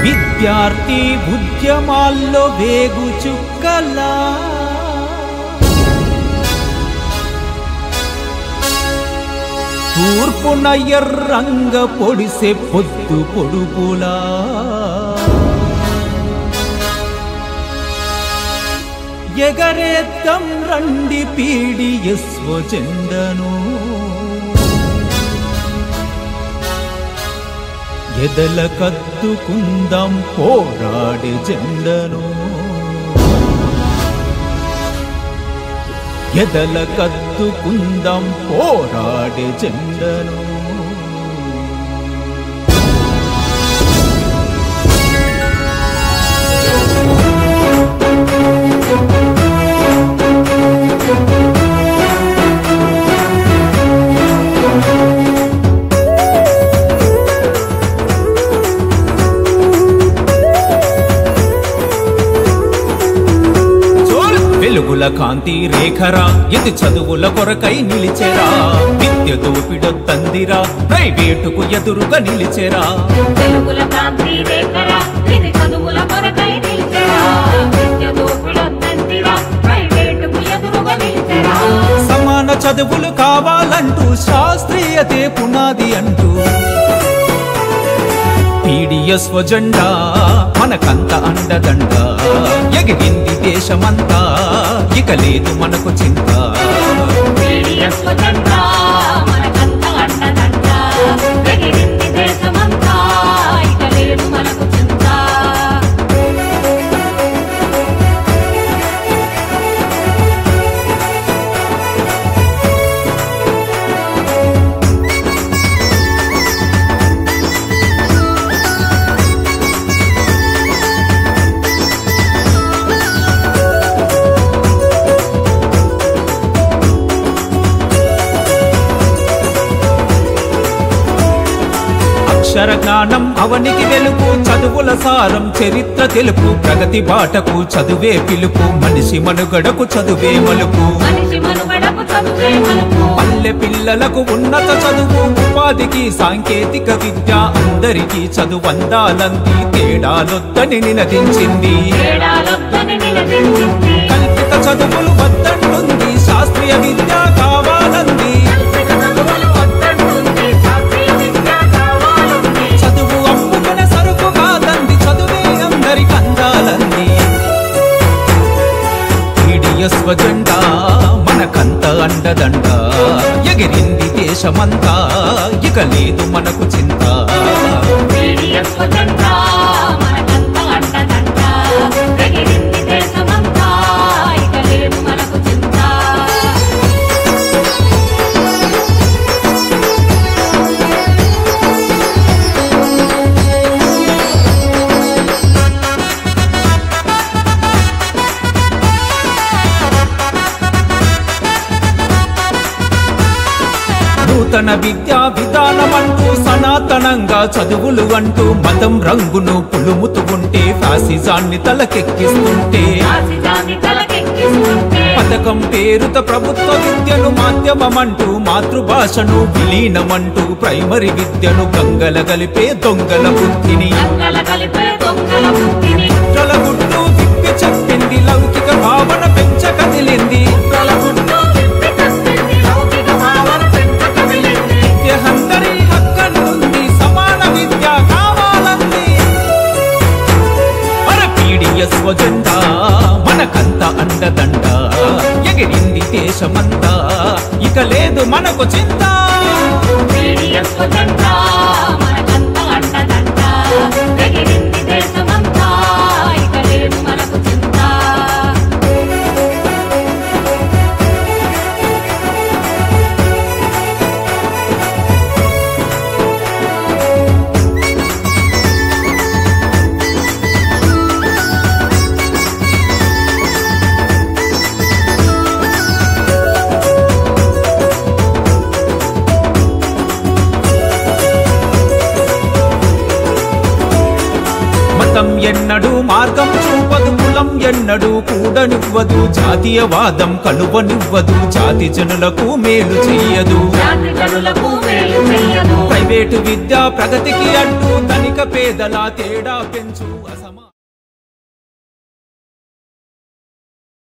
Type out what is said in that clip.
విద్యార్థి ఉద్యమాల్లో వేగు చుక్కలా తూర్పున ఎర్రంగ పొడిసే పొద్దు పొడుపులా ఎగరేద్దాం రండి పీడిఎస్ఓ జెండను ఎదల కద్దుకుందాం పోరాడే జెండను ఎదల కద్దుకుందాం పోరాడే జెండను వెలుగుల కాంతి రేఖరా ఇది చదువుల కొరకై నిలిచెరా విద్య దోపిడొత్తందిరా ప్రైవేటుకు ఎదురుగా నిలిచెరా వెలుగుల కాంతి రేఖరా ఇది చదువుల కొరకై నిలిచెరా విద్య దోపిడొత్తందిరా ప్రైవేటుకు ఎదురుగా నిలిచెరా సమాన చదువులు కావాలంటూ శాస్త్రీయతే పునాది అంటూ పీడిఎస్ఓ జెండా మనకంత అండదండ ఎగిరింది దేశమంతా ఇక లేదు మనకు చింత పీడిఎస్ఓ జెండా మనకంత అండదండ ఎగిరింది దేశమంతా ఇక లేదు మనకు చింత అక్షర జ్ఞానం అవనికి వెలుపు చదువుల సారం చరిత్ర తెలుపు ప్రగతి బాటకు చదువే పిలుపు మనిషి మనుగడకు చదువే మలుపు పల్లె పిల్లలకు ఉన్నత చదువు ఉపాధికి సాంకేతిక విద్య అందరికీ చదువందాలంది తేడాలొద్దని నినదించింది కల్పిత చదువులు వద్దంటుంది శాస్త్రీయ విద్య కావాలంది పీడిఎస్ఓ జెండా మనకంత అండదండ ఎగిరింది దేశమంతా ఇక లేదు మనకు చింత పీడిఎస్ఓ జెండా మనకంత అండదండ ఎగిరింది దేశమంతా ఇక లేదు మనకు చింత నూతన విద్యా విధానమంటూ సనాతనంగా చదువులు అంటూ మతం రంగును పులుముతూ ఉంటే ఫ్యాసిజాన్ని తలకెక్కిస్తుంటే పథకం పేరుతో ప్రభుత్వ విద్యను మాధ్యమమంటూ మాతృభాషను విలీనమంటూ ప్రైమరీ విద్యను గంగల కలిపే దొంగల బుద్ధిని గుడ్డు తిప్పి చెప్పింది లౌకిక భావన పెంచ కదిలింది అందరి హక్కనుంది సమాన విద్య కావాలంది మన పీడిఎస్ఓ జెండా మనకంత అండదండ ఎగిరింది దేశమంతా ఇక లేదు మనకు చింత పీడిఎస్ఓ జెండా మనకంత అండదండ ఎగిరింది దేశమంతా ఇక లేదు మనకు చింత మతం ఎన్నడు మార్గం చూపదు, కులం ఎన్నడు కూడనివ్వదు, జాతీయవాదం కలువనివ్వదు, జాతి జనులకు మేలు చెయ్యదు. ప్రైవేటు విద్య ప్రగతికి అడ్డు, ధనిక పేదల తేడా పెంచు అసమా